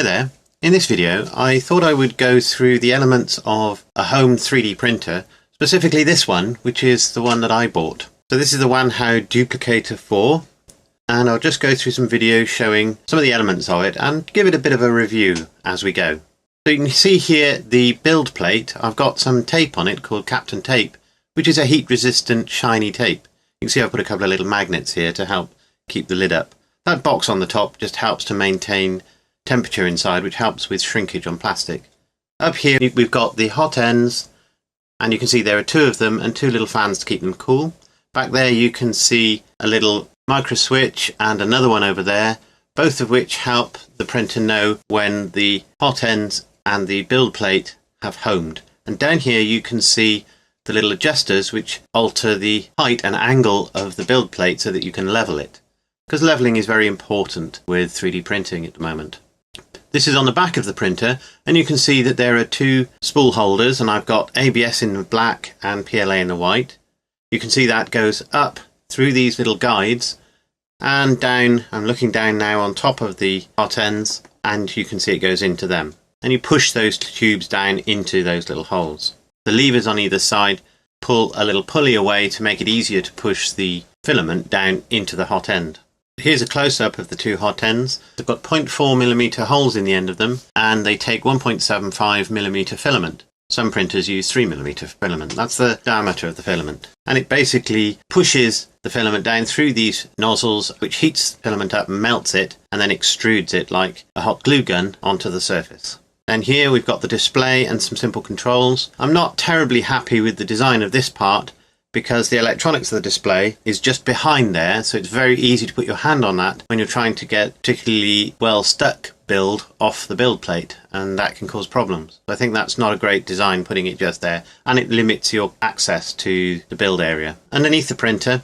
Hi there. In this video I thought I would go through the elements of a home 3D printer, specifically this one, which is the one that I bought. So this is the Wanhao Duplicator 4, and I'll just go through some videos showing some of the elements of it and give it a bit of a review as we go. So you can see here the build plate. I've got some tape on it called Captain Tape, which is a heat resistant shiny tape. You can see I've put a couple of little magnets here to help keep the lid up. That box on the top just helps to maintain temperature inside, which helps with shrinkage on plastic. Up here we've got the hot ends, and you can see there are two of them and two little fans to keep them cool. Back there you can see a little micro switch and another one over there, both of which help the printer know when the hot ends and the build plate have homed. And down here you can see the little adjusters which alter the height and angle of the build plate so that you can level it, because leveling is very important with 3D printing at the moment. This is on the back of the printer, and you can see that there are two spool holders, and I've got ABS in the black and PLA in the white. You can see that goes up through these little guides and down. I'm looking down now on top of the hot ends, and you can see it goes into them. And you push those tubes down into those little holes. The levers on either side pull a little pulley away to make it easier to push the filament down into the hot end. Here's a close-up of the two hot ends. They've got 0.4mm holes in the end of them, and they take 1.75mm filament. Some printers use 3mm filament. That's the diameter of the filament. And it basically pushes the filament down through these nozzles, which heats the filament up and melts it, and then extrudes it like a hot glue gun onto the surface. And here we've got the display and some simple controls. I'm not terribly happy with the design of this part, because the electronics of the display is just behind there, so it's very easy to put your hand on that when you're trying to get particularly well stuck build off the build plate, and that can cause problems. I think that's not a great design, putting it just there, and it limits your access to the build area. Underneath the printer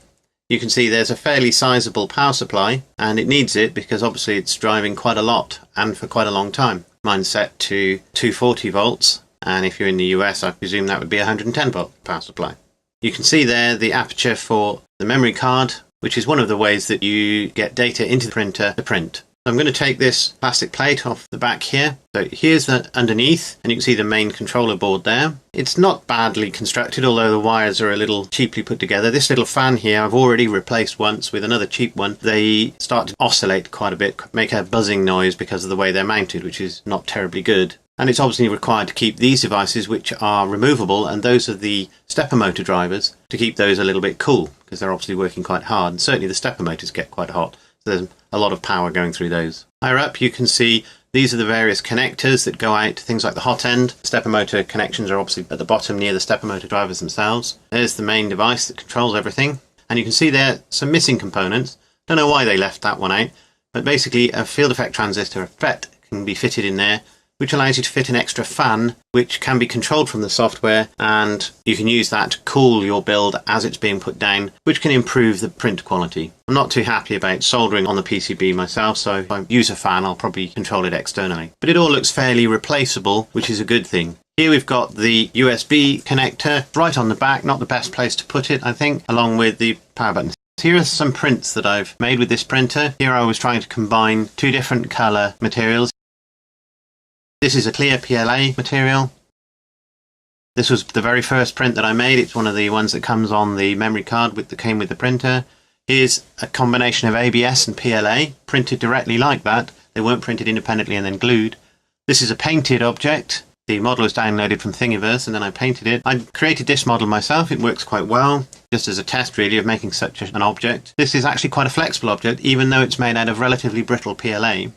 you can see there's a fairly sizable power supply, and it needs it because obviously it's driving quite a lot and for quite a long time. Mine's set to 240 volts, and if you're in the US I presume that would be a 110 volt power supply. You can see there the aperture for the memory card, which is one of the ways that you get data into the printer to print. So I'm going to take this plastic plate off the back here. So here's the underneath, and you can see the main controller board there. It's not badly constructed, although the wires are a little cheaply put together. This little fan here I've already replaced once with another cheap one. They start to oscillate quite a bit, make a buzzing noise because of the way they're mounted, which is not terribly good. And it's obviously required to keep these devices, which are removable, and those are the stepper motor drivers, to keep those a little bit cool, because they're obviously working quite hard, and certainly the stepper motors get quite hot, so there's a lot of power going through those. Higher up you can see these are the various connectors that go out to things like the hot end. Stepper motor connections are obviously at the bottom near the stepper motor drivers themselves. There's the main device that controls everything, and you can see there some missing components. Don't know why they left that one out, but basically a field effect transistor, a FET, can be fitted in there, which allows you to fit an extra fan which can be controlled from the software, and you can use that to cool your build as it's being put down, which can improve the print quality. I'm not too happy about soldering on the PCB myself, so if I use a fan I'll probably control it externally. But it all looks fairly replaceable, which is a good thing. Here we've got the USB connector right on the back, not the best place to put it I think, along with the power button. Here are some prints that I've made with this printer. Here I was trying to combine two different colour materials. This is a clear PLA material. This was the very first print that I made. It's one of the ones that comes on the memory card that came with the printer. Here's a combination of ABS and PLA, printed directly like that. They weren't printed independently and then glued. This is a painted object. The model was downloaded from Thingiverse and then I painted it. I created this model myself. It works quite well, just as a test really of making such an object. This is actually quite a flexible object, even though it's made out of relatively brittle PLA.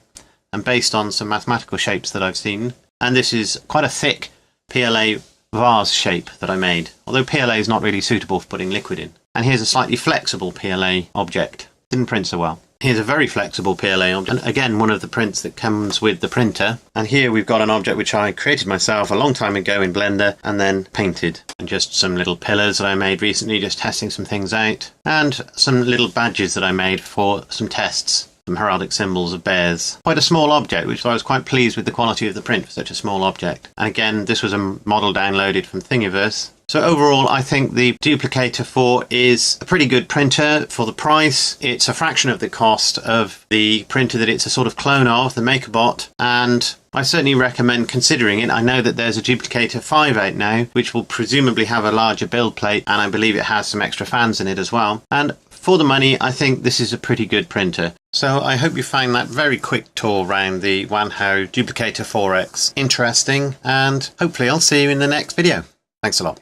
And based on some mathematical shapes that I've seen. And this is quite a thick PLA vase shape that I made, although PLA is not really suitable for putting liquid in. And here's a slightly flexible PLA object. Didn't print so well. Here's a very flexible PLA object, and again one of the prints that comes with the printer. And here we've got an object which I created myself a long time ago in Blender and then painted. And just some little pillars that I made recently, just testing some things out. And some little badges that I made for some tests. Some heraldic symbols of bears. Quite a small object, which I was quite pleased with the quality of the print for such a small object. And again, this was a model downloaded from Thingiverse. So overall, I think the Duplicator 4 is a pretty good printer for the price. It's a fraction of the cost of the printer that it's a sort of clone of, the MakerBot, and I certainly recommend considering it. I know that there's a Duplicator 5 out now, which will presumably have a larger build plate, and I believe it has some extra fans in it as well. And for the money, I think this is a pretty good printer. So I hope you find that very quick tour around the Wanhao Duplicator 4X interesting, and hopefully I'll see you in the next video. Thanks a lot.